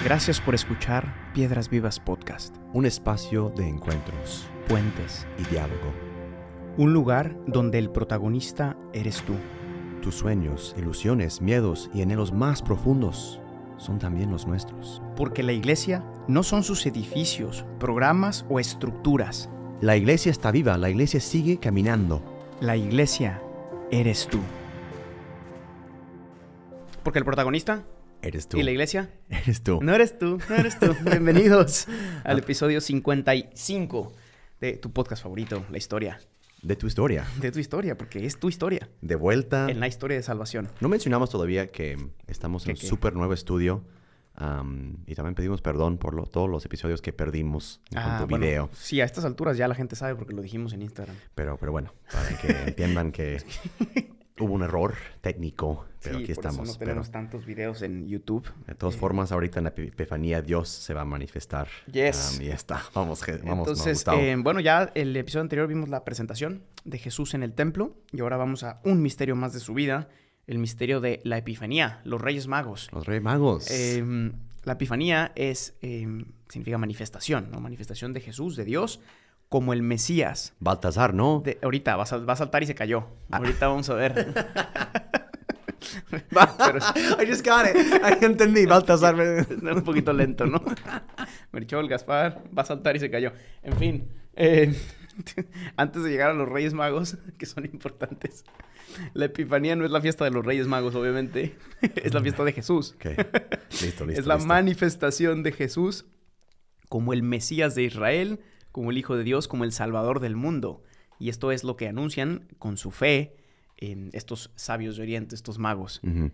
Gracias por escuchar Piedras Vivas Podcast. Un espacio de encuentros, Puentes. y diálogo. Un lugar donde el protagonista eres tú. Tus sueños, ilusiones, miedos y anhelos más profundos son también los nuestros. Porque la iglesia no son sus edificios, programas o estructuras. La iglesia está viva, la iglesia sigue caminando. La iglesia eres tú. Porque el protagonista Eres tú. y la iglesia Eres tú. no eres tú, no eres tú. Bienvenidos al episodio 55 de tu podcast favorito, La Historia. De tu historia. De tu historia, porque es tu historia. De vuelta. En la historia de salvación. No mencionamos todavía que estamos en un ¿Qué? súper nuevo estudio. Y también pedimos perdón por todos los episodios que perdimos en cuanto a Bueno, video. sí, a estas alturas ya la gente sabe porque lo dijimos en Instagram. Pero bueno, para que entiendan que hubo un error técnico. Pero Sí, aquí por estamos. eso no tenemos tantos videos en YouTube. De todas formas, ahorita en la Epifanía Dios se va a manifestar. Yes. Y ya está. Vamos, Entonces, Gustavo. bueno, ya el episodio anterior vimos la presentación de Jesús en el templo. Y ahora vamos a un misterio más de su vida. El misterio de la Epifanía, los Reyes Magos. Los Reyes Magos. La Epifanía significa manifestación, ¿no? Manifestación de Jesús, de Dios, como el Mesías. Baltasar, ¿no? Ahorita va a saltar y se cayó. Ahorita vamos a ver. Pero I just got it. I entendí. Baltasar. un poquito lento, ¿no? Melchor, Gaspar, va a saltar y se cayó. En fin, antes de llegar a los Reyes Magos, que son importantes, la Epifanía no es la fiesta de los Reyes Magos, obviamente. Es la fiesta de Jesús. Ok. Listo. Es la manifestación de Jesús como el Mesías de Israel, como el Hijo de Dios, como el Salvador del mundo. Y esto es lo que anuncian con su fe estos sabios de Oriente, estos magos. Ujú.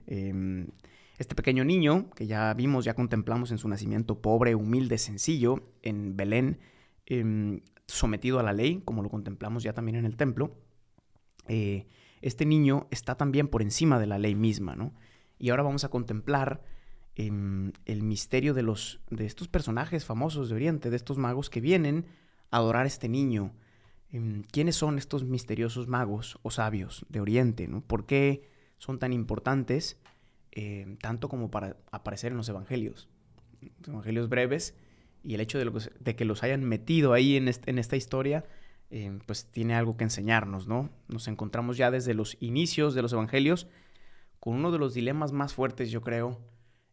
Este pequeño niño, que ya vimos, ya contemplamos en su nacimiento pobre, humilde, sencillo, en Belén, sometido a la ley, como lo contemplamos ya también en el templo, este niño está también por encima de la ley misma, ¿no? Y ahora vamos a contemplar el misterio de estos personajes famosos de Oriente, de estos magos que vienen a adorar a este niño. ¿Quiénes son estos misteriosos magos o sabios de Oriente, ¿no? ¿Por qué son tan importantes, tanto como para aparecer en los evangelios? Los evangelios breves, y el hecho de que los hayan metido ahí en esta historia, pues tiene algo que enseñarnos, ¿no? Nos encontramos ya desde los inicios de los evangelios con uno de los dilemas más fuertes, yo creo,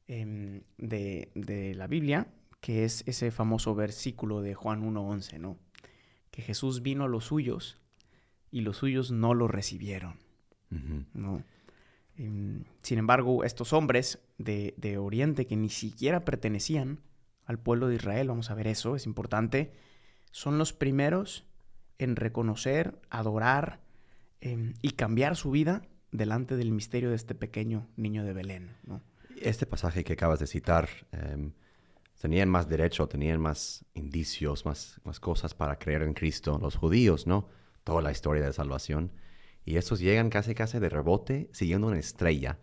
de la Biblia, que es ese famoso versículo de Juan 1:11, ¿no? Que Jesús vino a los suyos y los suyos no lo recibieron, Ujú. ¿no? Sin embargo, estos hombres de Oriente que ni siquiera pertenecían al pueblo de Israel, vamos a ver eso, es importante, son los primeros en reconocer, adorar y cambiar su vida delante del misterio de este pequeño niño de Belén, ¿no? Este pasaje que acabas de citar, tenían más derecho, tenían más indicios, más cosas para creer en Cristo, los judíos, ¿no? Toda la historia de salvación. Y estos llegan casi de rebote siguiendo una estrella.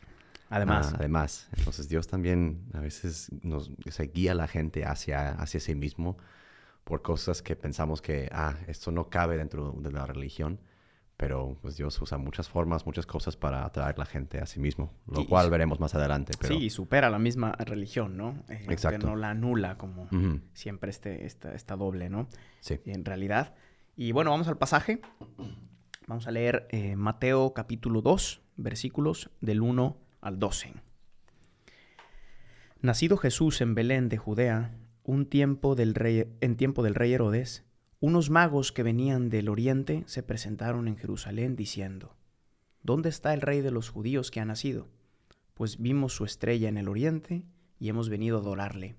Además. Entonces Dios también a veces guía a la gente hacia sí mismo por cosas que pensamos que, esto no cabe dentro de la religión. Pero pues Dios usa muchas formas, muchas cosas para atraer a la gente a sí mismo, lo cual veremos más adelante. Pero... Sí, supera la misma religión, ¿no? Exacto. Que no la anula como Ujú. siempre esta doble, ¿no? Sí. En realidad. Y bueno, vamos al pasaje. Vamos a leer Mateo capítulo 2, versículos del 1 al 12. Nacido Jesús en Belén de Judea, en tiempo del rey Herodes, unos magos que venían del oriente se presentaron en Jerusalén diciendo: ¿Dónde está el rey de los judíos que ha nacido? Pues vimos su estrella en el oriente y hemos venido a adorarle.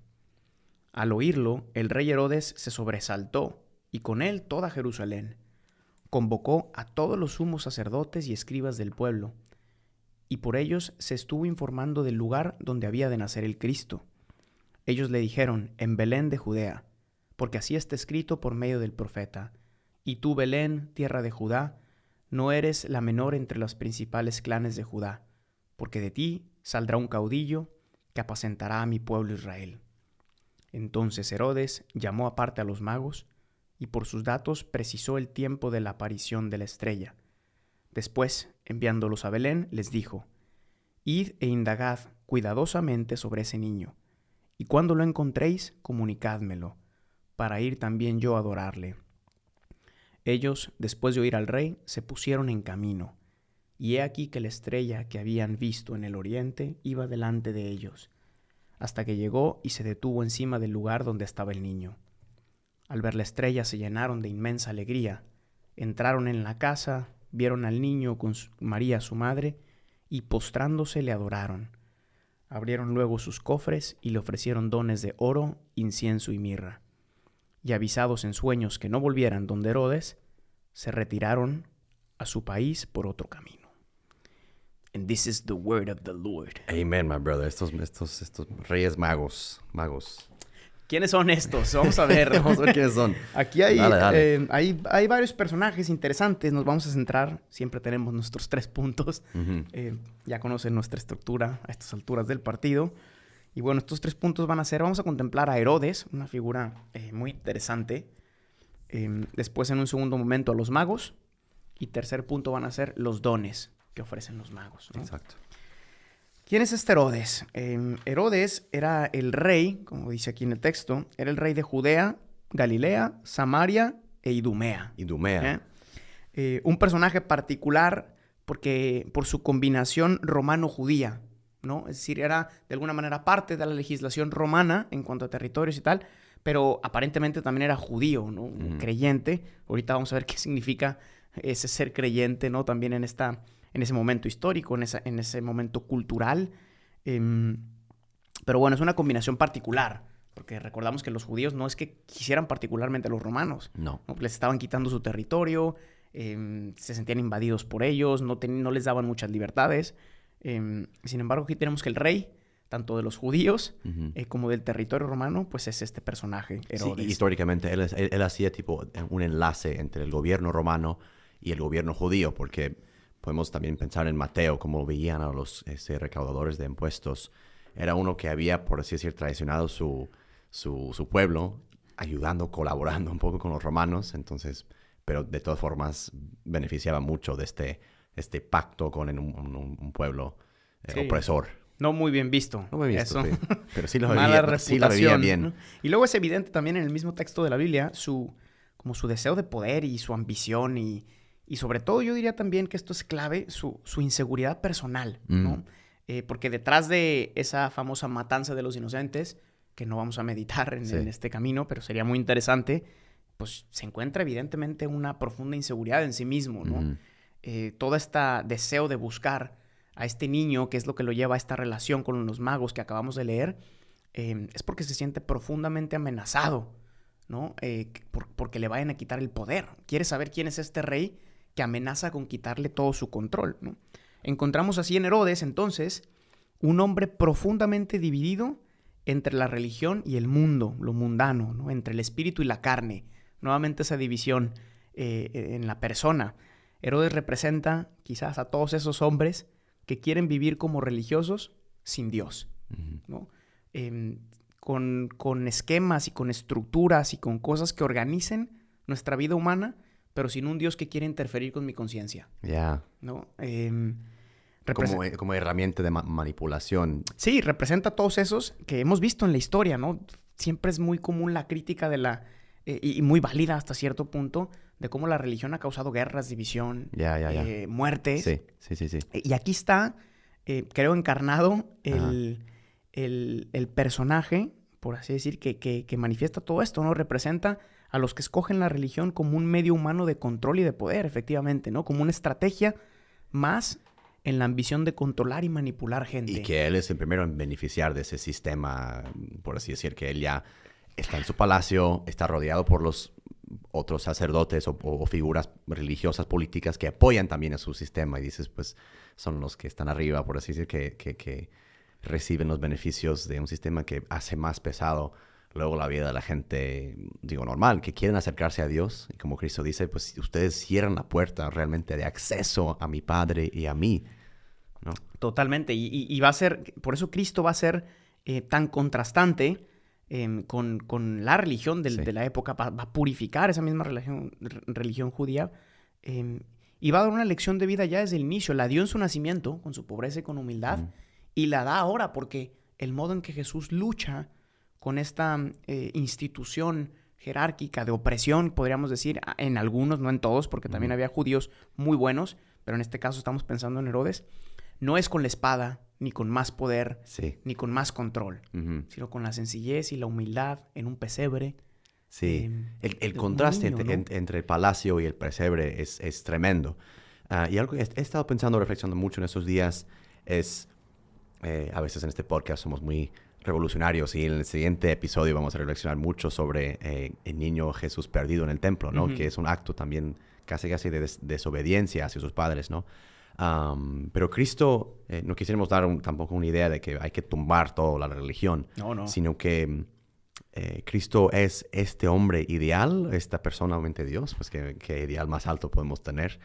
Al oírlo, el rey Herodes se sobresaltó y con él toda Jerusalén. Convocó a todos los sumos sacerdotes y escribas del pueblo, y por ellos se estuvo informando del lugar donde había de nacer el Cristo. Ellos le dijeron: en Belén de Judea, porque así está escrito por medio del profeta: y tú, Belén, tierra de Judá, no eres la menor entre los principales clanes de Judá, porque de ti saldrá un caudillo que apacentará a mi pueblo Israel. Entonces Herodes llamó aparte a los magos, y por sus datos precisó el tiempo de la aparición de la estrella. Después, enviándolos a Belén, les dijo: id e indagad cuidadosamente sobre ese niño, y cuando lo encontréis, comunicádmelo, para ir también yo a adorarle. Ellos, después de oír al rey, se pusieron en camino, y he aquí que la estrella que habían visto en el oriente iba delante de ellos, hasta que llegó y se detuvo encima del lugar donde estaba el niño. Al ver la estrella se llenaron de inmensa alegría, entraron en la casa, vieron al niño con María su madre, y postrándose le adoraron. Abrieron luego sus cofres y le ofrecieron dones de oro, incienso y mirra. Y avisados en sueños que no volvieran donde Herodes, se retiraron a su país por otro camino. And this is the word of the Lord. Amen, my brother. Estos reyes magos. ¿Quiénes son estos? Vamos a ver. Vamos a ver quiénes son. Aquí hay, Dale. Hay varios personajes interesantes. Nos vamos a centrar. Siempre tenemos nuestros 3 puntos. Ya conocen nuestra estructura a estas alturas del partido. Y bueno, estos 3 puntos van a ser... Vamos a contemplar a Herodes, una figura muy interesante. Después, en un segundo momento, a los magos. Y tercer punto van a ser los dones que ofrecen los magos, ¿no? Exacto. ¿Quién es este Herodes? Herodes era el rey, como dice aquí en el texto, era el rey de Judea, Galilea, Samaria e Idumea. Un personaje particular por su combinación romano-judía, ¿no? Es decir, era de alguna manera parte de la legislación romana en cuanto a territorios y tal, pero aparentemente también era judío, ¿no? Creyente. Ahorita vamos a ver qué significa ese ser creyente, ¿no? También en ese momento histórico, en ese momento cultural. Pero bueno, es una combinación particular, porque recordamos que los judíos no es que quisieran particularmente a los romanos. No. Les estaban quitando su territorio, se sentían invadidos por ellos, no les daban muchas libertades. Sin embargo, aquí tenemos que el rey, tanto de los judíos como del territorio romano, pues es este personaje, Herodes. Sí, históricamente él hacía tipo un enlace entre el gobierno romano y el gobierno judío, porque podemos también pensar en Mateo, cómo veían a los recaudadores de impuestos. Era uno que había, por así decir, traicionado su pueblo, ayudando, colaborando un poco con los romanos. Entonces, pero de todas formas beneficiaba mucho de este pacto con un pueblo opresor. No muy bien visto. No muy bien visto, eso. Sí. Pero sí lo veía bien. ¿no? Y luego es evidente también en el mismo texto de la Biblia su deseo de poder y su ambición y sobre todo yo diría también que esto es clave, su inseguridad personal, ¿no? Porque detrás de esa famosa matanza de los inocentes, que no vamos a meditar en este camino, pero sería muy interesante, pues se encuentra evidentemente una profunda inseguridad en sí mismo, ¿no? Todo este deseo de buscar a este niño, que es lo que lo lleva a esta relación con los magos que acabamos de leer, es porque se siente profundamente amenazado, ¿no? Porque le vayan a quitar el poder. Quiere saber quién es este rey que amenaza con quitarle todo su control, ¿no? Encontramos así en Herodes, entonces, un hombre profundamente dividido entre la religión y el mundo, lo mundano, ¿no? Entre el espíritu y la carne. Nuevamente esa división en la persona. Herodes representa quizás a todos esos hombres que quieren vivir como religiosos sin Dios, ¿no? Con esquemas y con estructuras y con cosas que organicen nuestra vida humana, pero sin un Dios que quiere interferir con mi conciencia. Ya. ¿No? Como herramienta de manipulación. Sí, representa a todos esos que hemos visto en la historia, ¿no? Siempre es muy común la crítica de y muy válida hasta cierto punto, de cómo la religión ha causado guerras, división, muertes. Sí. Y aquí está, creo, encarnado el personaje, por así decir, que manifiesta todo esto, ¿no? Representa a los que escogen la religión como un medio humano de control y de poder, efectivamente, ¿no? Como una estrategia más en la ambición de controlar y manipular gente. Y que él es el primero en beneficiar de ese sistema, por así decir, que él ya está en su palacio, está rodeado por los otros sacerdotes o figuras religiosas, políticas que apoyan también a su sistema. Y dices, pues, son los que están arriba, por así decir, que reciben los beneficios de un sistema que hace más pesado luego la vida de la gente, digo, normal, que quieren acercarse a Dios. Y como Cristo dice, pues ustedes cierran la puerta realmente de acceso a mi Padre y a mí, ¿no? Totalmente. Y va a ser, por eso Cristo va a ser tan contrastante con la religión de la época. Va a purificar esa misma religión judía. Y va a dar una lección de vida ya desde el inicio. La dio en su nacimiento, con su pobreza y con humildad. Y la da ahora porque el modo en que Jesús lucha con esta institución jerárquica de opresión, podríamos decir, en algunos, no en todos, porque también había judíos muy buenos, pero en este caso estamos pensando en Herodes, no es con la espada, ni con más poder, ni con más control, sino con la sencillez y la humildad en un pesebre. Sí, el contraste niño, ¿no? entre el palacio y el pesebre es tremendo. Y algo que he estado pensando, reflexionando mucho en estos días es, a veces en este podcast somos muy revolucionarios y en el siguiente episodio vamos a reflexionar mucho sobre el niño Jesús perdido en el templo, ¿no? Que es un acto también casi de desobediencia hacia sus padres, ¿no? Pero Cristo, no quisiéramos dar tampoco una idea de que hay que tumbar toda la religión, sino que Cristo es este hombre ideal, esta persona mente Dios, pues que ideal más alto podemos tener,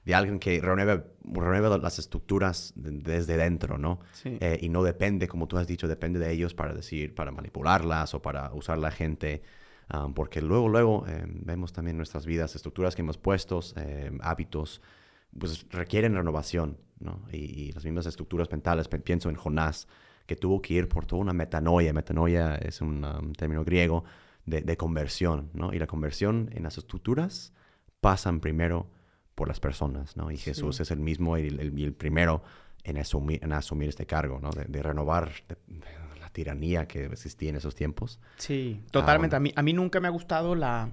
de alguien que renueva las estructuras desde dentro, ¿no? Sí. Y no depende, como tú has dicho, depende de ellos para manipularlas o para usar la gente. Porque luego vemos también nuestras vidas, estructuras que hemos puesto, hábitos, pues requieren renovación, ¿no? Y las mismas estructuras mentales, pienso en Jonás, que tuvo que ir por toda una metanoia. Metanoia es un término griego de conversión, ¿no? Y la conversión en las estructuras pasan primero por las personas, ¿no? Y Jesús es el mismo y el primero en asumir este cargo, ¿no? De renovar la tiranía que existía en esos tiempos. Sí, totalmente. A mí nunca me ha gustado la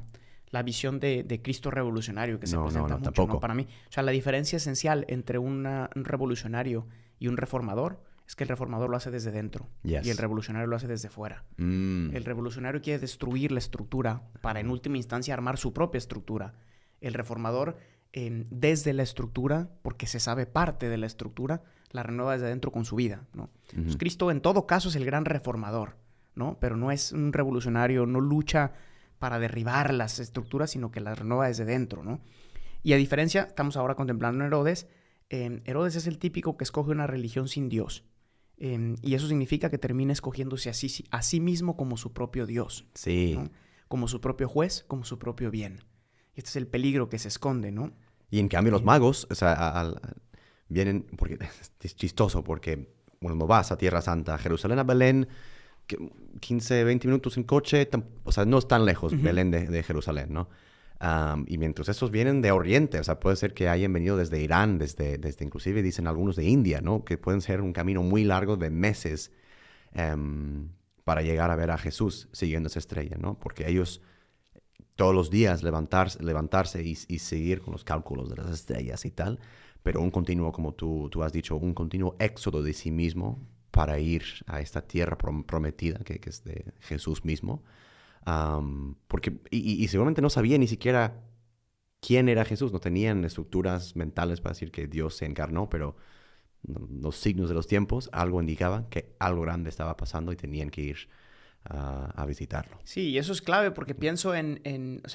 visión de Cristo revolucionario que se presenta mucho, tampoco. ¿no? Para mí. O sea, la diferencia esencial entre un revolucionario y un reformador es que el reformador lo hace desde dentro y el revolucionario lo hace desde fuera. El revolucionario quiere destruir la estructura para en última instancia armar su propia estructura. El reformador desde la estructura, porque se sabe parte de la estructura, la renueva desde dentro con su vida, ¿no? Pues Cristo en todo caso es el gran reformador, ¿no? Pero no es un revolucionario, no lucha para derribar las estructuras, sino que las renueva desde dentro, ¿no? Y a diferencia, estamos ahora contemplando a Herodes. Herodes es el típico que escoge una religión sin Dios. Y eso significa que termina escogiéndose a sí mismo como su propio Dios. Sí. ¿No? Como su propio juez, como su propio bien. Y este es el peligro que se esconde, ¿no? Y en cambio los magos, o sea, vienen, porque es chistoso, porque cuando vas a Tierra Santa, a Jerusalén, a Belén, 15, 20 minutos en coche, o sea, no es tan lejos Belén de Jerusalén, ¿no? Y mientras esos vienen de Oriente, o sea, puede ser que hayan venido desde Irán, desde inclusive dicen algunos de India, ¿no? Que pueden ser un camino muy largo de meses para llegar a ver a Jesús siguiendo esa estrella, ¿no? Porque ellos todos los días levantarse y seguir con los cálculos de las estrellas y tal, pero un continuo, como tú has dicho, un continuo éxodo de sí mismo para ir a esta tierra prometida que es de Jesús mismo. Porque seguramente no sabía ni siquiera quién era Jesús, no tenían estructuras mentales para decir que Dios se encarnó, pero los signos de los tiempos algo indicaban que algo grande estaba pasando y tenían que ir a visitarlo. Sí, y eso es clave porque pienso o sea,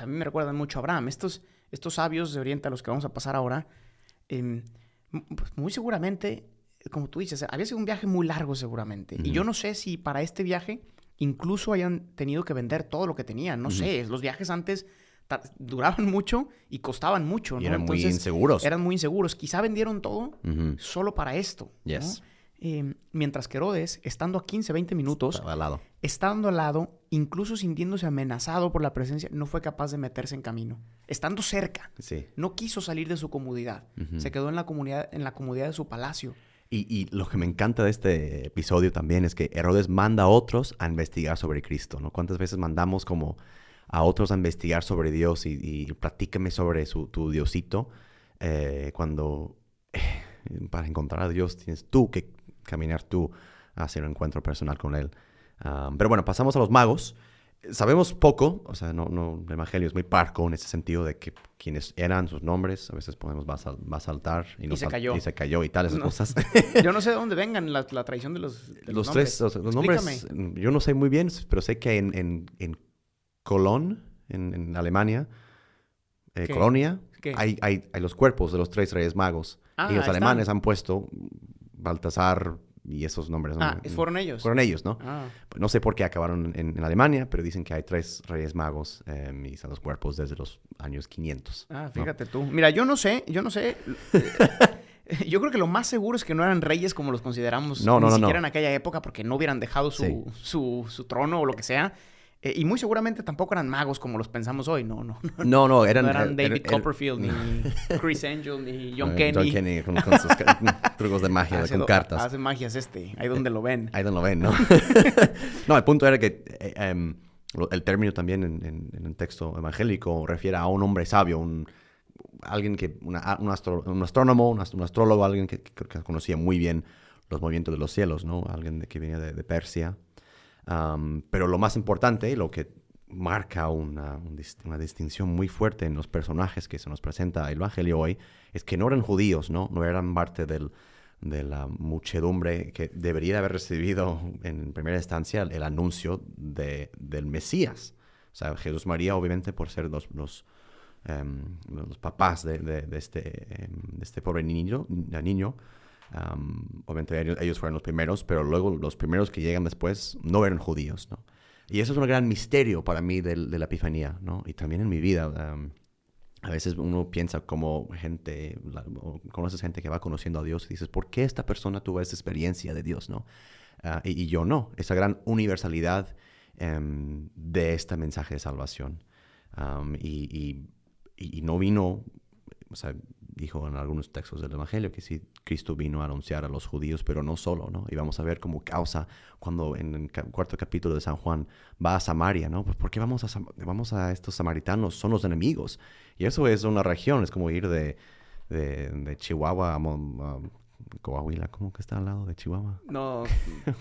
a mí me recuerdan mucho a Abraham. Estos sabios de Oriente a los que vamos a pasar ahora, pues muy seguramente, como tú dices, había sido un viaje muy largo seguramente. Y yo no sé si para este viaje incluso hayan tenido que vender todo lo que tenían. No sé, los viajes antes duraban mucho y costaban mucho, ¿no? Y eran Entonces, muy inseguros. Eran muy inseguros. Quizá vendieron todo solo para esto, Yes. ¿no? Mientras que Herodes, estando a 15, 20 minutos, estando al lado, incluso sintiéndose amenazado por la presencia, no fue capaz de meterse en camino. Estando cerca, no quiso salir de su comodidad. Se quedó en la comodidad de su palacio. Y lo que me encanta de este episodio también es que Herodes manda a otros a investigar sobre Cristo, ¿no? ¿Cuántas veces mandamos como a otros a investigar sobre Dios y platícame sobre tu Diosito? Cuando para encontrar a Dios tienes tú que caminar tú hacia un encuentro personal con Él. Pero bueno, pasamos a los magos. Sabemos poco, o sea, el Evangelio es muy parco en ese sentido de que quiénes eran sus nombres, a veces podemos basaltar y se cayó y tales cosas. Yo no sé de dónde vengan la tradición de los nombres. Los nombres, yo no sé muy bien, pero sé que en Colón, en Alemania, Colonia, hay los cuerpos de los 3 reyes magos. Y los alemanes han puesto Baltasar y esos nombres. ¿No? ¿Fueron ellos? Fueron ellos, ¿no? Pues no sé por qué acabaron en Alemania, pero dicen que hay 3 reyes magos y están los cuerpos desde los años 500. Fíjate tú. Mira, yo no sé. Yo creo que lo más seguro es que no eran reyes como los consideramos ni siquiera en aquella época, porque no hubieran dejado su trono o lo que sea. Y muy seguramente tampoco eran magos como los pensamos hoy. No, eran David Copperfield, ni Chris Angel, ni John Kenny. John Kenny con sus trucos de magia, con cartas. Hace magias ahí donde lo ven. Ahí donde lo ven, ¿no? No, el punto era que el término también en el texto evangélico refiere a un hombre sabio, alguien que, un astrónomo, un astrólogo, alguien que conocía muy bien los movimientos de los cielos, ¿no? Alguien que venía de Persia. Pero lo más importante, lo que marca una distinción muy fuerte en los personajes que se nos presenta el Evangelio hoy, es que no eran judíos, ¿no? No eran parte de la muchedumbre que debería haber recibido en primera instancia el anuncio del Mesías. O sea, Jesús y María, obviamente, por ser los papás de este pobre niño, obviamente ellos fueron los primeros, pero luego los primeros que llegan después no eran judíos, ¿no? Y eso es un gran misterio para mí de la Epifanía, ¿no? Y también en mi vida, a veces uno piensa como conoces gente que va conociendo a Dios y dices, ¿por qué esta persona tuvo esa experiencia de Dios, no? Y yo no, esa gran universalidad de este mensaje de salvación. Y no vino, o sea, dijo en algunos textos del Evangelio que sí, Cristo vino a anunciar a los judíos, pero no solo, ¿no? Y vamos a ver cómo causa cuando en el cuarto capítulo de San Juan va a Samaria, ¿no? Pues ¿por qué vamos a estos samaritanos? Son los enemigos. Y eso es una región, es como ir de Chihuahua a Coahuila, ¿cómo que está al lado de Chihuahua? No.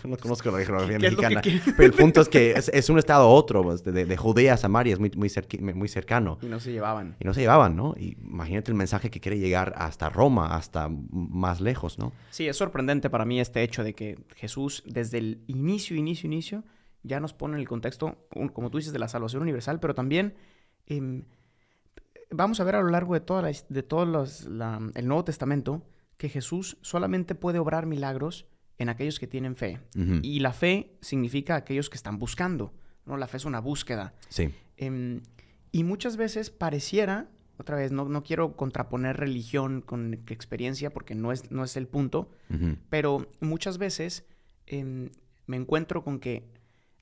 No conozco la geografía mexicana. Pero el punto es que es un estado a otro, pues, de Judea a Samaria, es muy cercano. Y no se llevaban. ¿No? Y imagínate el mensaje que quiere llegar hasta Roma, hasta más lejos, ¿no? Sí, es sorprendente para mí este hecho de que Jesús, desde el inicio, ya nos pone en el contexto, como tú dices, de la salvación universal, pero también vamos a ver a lo largo de todo el Nuevo Testamento que Jesús solamente puede obrar milagros en aquellos que tienen fe. Uh-huh. Y la fe significa aquellos que están buscando, ¿no? La fe es una búsqueda. Sí. Y muchas veces pareciera, otra vez, no quiero contraponer religión con experiencia porque no es el punto, uh-huh. pero muchas veces me encuentro con que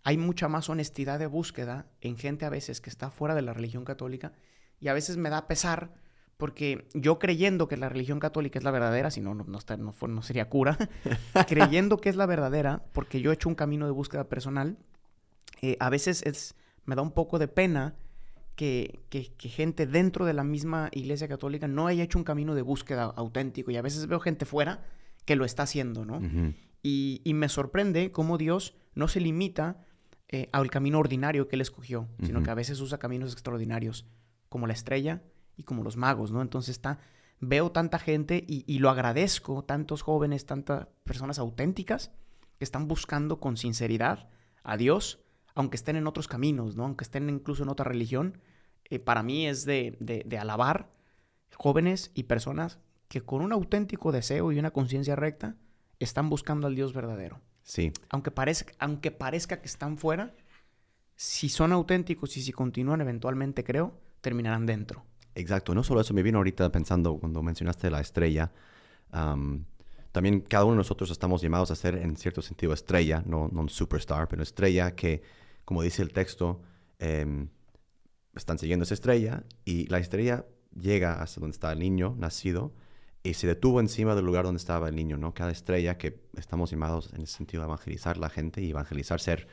hay mucha más honestidad de búsqueda en gente a veces que está fuera de la religión católica, y a veces me da pesar porque yo creyendo que la religión católica es la verdadera, si no sería cura, creyendo que es la verdadera, porque yo he hecho un camino de búsqueda personal, a veces me da un poco de pena que gente dentro de la misma Iglesia Católica no haya hecho un camino de búsqueda auténtico, y a veces veo gente fuera que lo está haciendo, ¿no? Uh-huh. Y me sorprende cómo Dios no se limita al camino ordinario que Él escogió, sino uh-huh. que a veces usa caminos extraordinarios, como la estrella y como los magos, ¿no? Entonces veo tanta gente y lo agradezco, tantos jóvenes, tantas personas auténticas que están buscando con sinceridad a Dios, aunque estén en otros caminos, ¿no? Aunque estén incluso en otra religión. Para mí es de alabar jóvenes y personas que con un auténtico deseo y una conciencia recta están buscando al Dios verdadero. Sí. Aunque parezca que están fuera, si son auténticos y si continúan eventualmente, creo, terminarán dentro. Exacto. No solo eso, me vino ahorita pensando cuando mencionaste la estrella. También cada uno de nosotros estamos llamados a ser, en cierto sentido, estrella, no un superstar, pero estrella que, como dice el texto, están siguiendo esa estrella y la estrella llega hasta donde está el niño nacido y se detuvo encima del lugar donde estaba el niño, ¿no? Cada estrella que estamos llamados en ese sentido a evangelizar la gente, y evangelizar ser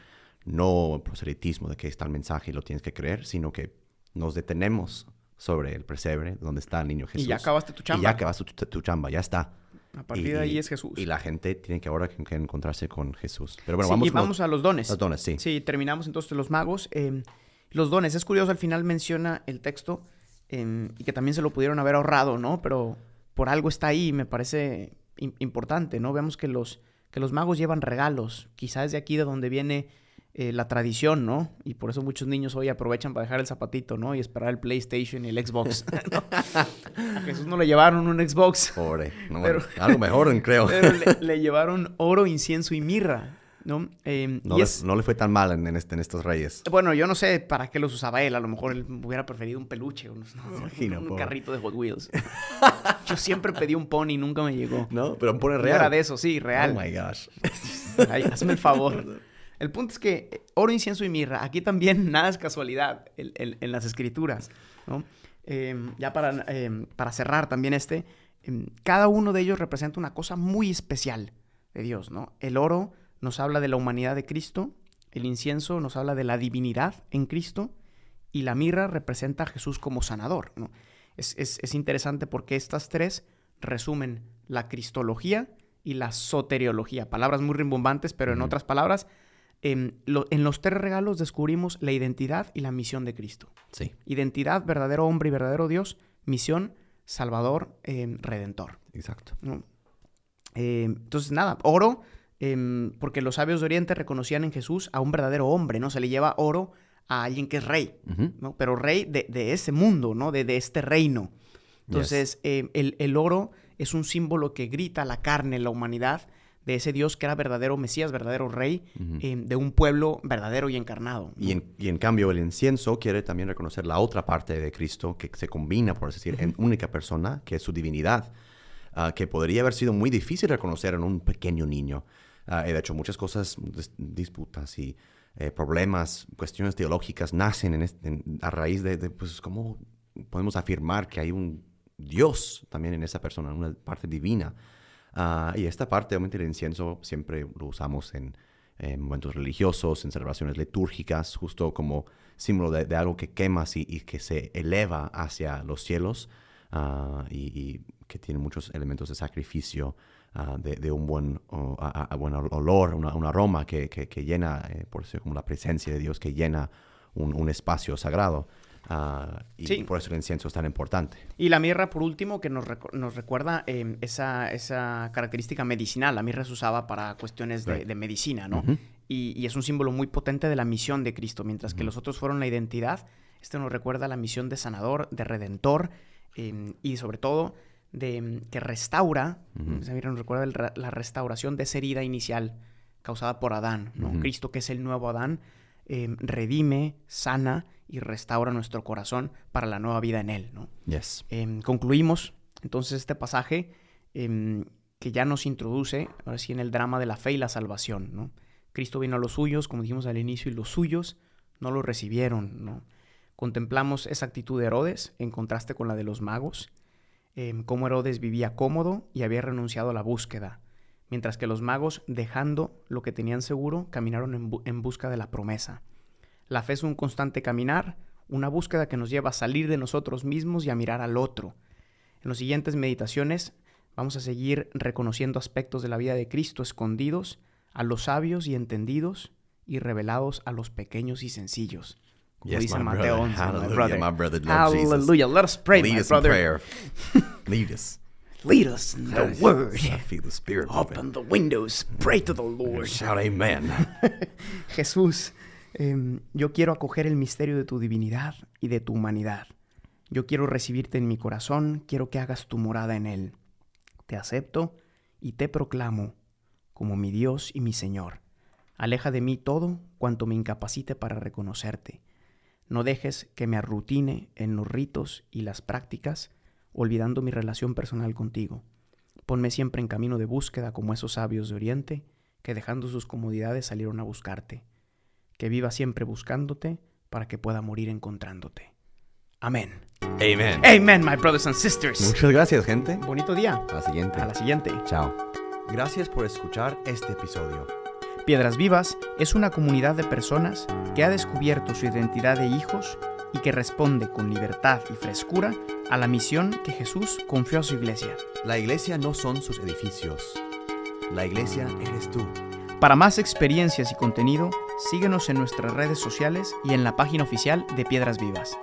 no proselitismo de que está el mensaje y lo tienes que creer, sino que nos detenemos sobre el pesebre donde está el niño Jesús. Y ya acabaste tu chamba. Y ya acabaste tu chamba, ya está. A partir de ahí es Jesús. Y la gente tiene que ahora que encontrarse con Jesús. Pero bueno, sí, vamos a los dones. Los dones, sí. Sí, terminamos entonces los magos. Los dones, es curioso, al final menciona el texto y que también se lo pudieron haber ahorrado, ¿no? Pero por algo está ahí y me parece importante, ¿no? Vemos que los magos llevan regalos. Quizás de aquí de donde viene la tradición, ¿no? Y por eso muchos niños hoy aprovechan para dejar el zapatito, ¿no? Y esperar el PlayStation y el Xbox, ¿no? A Jesús no le llevaron un Xbox. Pobre. No, pero, algo mejor, creo. Pero le llevaron oro, incienso y mirra. ¿no? No le fue tan mal en estos reyes. Bueno, yo no sé para qué los usaba él. A lo mejor él hubiera preferido un peluche, Imagino, un pobre. carrito de Hot Wheels. Yo siempre pedí un pony y nunca me llegó. ¿No? Pero un pony No real. era de eso, sí, real. Oh, my gosh. Ay, hazme el favor. El punto es que oro, incienso y mirra, aquí también nada es casualidad en las escrituras, ¿no? Ya para cerrar también cada uno de ellos representa una cosa muy especial de Dios, ¿no? El oro nos habla de la humanidad de Cristo, el incienso nos habla de la divinidad en Cristo y la mirra representa a Jesús como sanador, ¿no? Es interesante porque estas tres resumen la cristología y la soteriología, palabras muy rimbombantes, pero en otras palabras, en los tres regalos descubrimos la identidad y la misión de Cristo. Sí. Identidad, verdadero hombre y verdadero Dios. Misión, Salvador, Redentor. Exacto. ¿No? Entonces, nada, oro, porque los sabios de Oriente reconocían en Jesús a un verdadero hombre, ¿no? Se le lleva oro a alguien que es rey, ¿no? Pero rey de ese mundo, ¿no? De este reino. Entonces, el oro es un símbolo que grita a la carne, la humanidad, de ese Dios que era verdadero Mesías, verdadero Rey, de un pueblo verdadero y encarnado, ¿no? Y en cambio el incienso quiere también reconocer la otra parte de Cristo que se combina, por así decir, en única persona, que es su divinidad, que podría haber sido muy difícil reconocer en un pequeño niño. De hecho, muchas cosas, disputas y problemas, cuestiones teológicas nacen a raíz de pues, cómo podemos afirmar que hay un Dios también en esa persona, una parte divina. Y esta parte, obviamente, del incienso siempre lo usamos en momentos religiosos, en celebraciones litúrgicas, justo como símbolo de algo que quemas y que se eleva hacia los cielos y que tiene muchos elementos de sacrificio, de un buen olor, un aroma que llena, por eso como la presencia de Dios, que llena un espacio sagrado. Y por eso el incienso es tan importante. Y la mirra, por último, que nos recuerda esa característica medicinal. La mirra se usaba para cuestiones de medicina, ¿no? Y es un símbolo muy potente de la misión de Cristo. Mientras que los otros fueron la identidad, nos recuerda la misión de sanador, de redentor, y sobre todo que restaura. Esa mirra nos recuerda la restauración de esa herida inicial causada por Adán, ¿no? Cristo, que es el nuevo Adán, redime, sana y restaura nuestro corazón para la nueva vida en Él, ¿no? Yes. Concluimos entonces este pasaje que ya nos introduce, ahora sí, en el drama de la fe y la salvación, ¿no? Cristo vino a los suyos, como dijimos al inicio, y los suyos no lo recibieron, ¿no? Contemplamos esa actitud de Herodes en contraste con la de los magos, cómo Herodes vivía cómodo y había renunciado a la búsqueda, mientras que los magos, dejando lo que tenían seguro, caminaron en busca de la promesa. La fe es un constante caminar, una búsqueda que nos lleva a salir de nosotros mismos y a mirar al otro. En las siguientes meditaciones vamos a seguir reconociendo aspectos de la vida de Cristo escondidos a los sabios y entendidos y revelados a los pequeños y sencillos. Como dice Mateo 11, Hallelujah, my brother, Lord Jesus. Hallelujah. Let us pray, Lead my us in brother. prayer. Lead us. Lead us in the word. I feel the Spirit moving. Open the windows. Pray to the Lord. Shout amen. Jesús, yo quiero acoger el misterio de tu divinidad y de tu humanidad. Yo quiero recibirte en mi corazón, quiero que hagas tu morada en él. Te acepto y te proclamo como mi Dios y mi Señor. Aleja de mí todo cuanto me incapacite para reconocerte. No dejes que me arrutine en los ritos y las prácticas, olvidando mi relación personal contigo. Ponme siempre en camino de búsqueda como esos sabios de Oriente que dejando sus comodidades salieron a buscarte. Que viva siempre buscándote para que pueda morir encontrándote. Amén. Amen. Amen, my brothers and sisters. Muchas gracias, gente. Bonito día. A la siguiente. A la siguiente. Chao. Gracias por escuchar este episodio. Piedras Vivas es una comunidad de personas que ha descubierto su identidad de hijos y que responde con libertad y frescura a la misión que Jesús confió a su iglesia. La iglesia no son sus edificios. La iglesia eres tú. Para más experiencias y contenido, síguenos en nuestras redes sociales y en la página oficial de Piedras Vivas.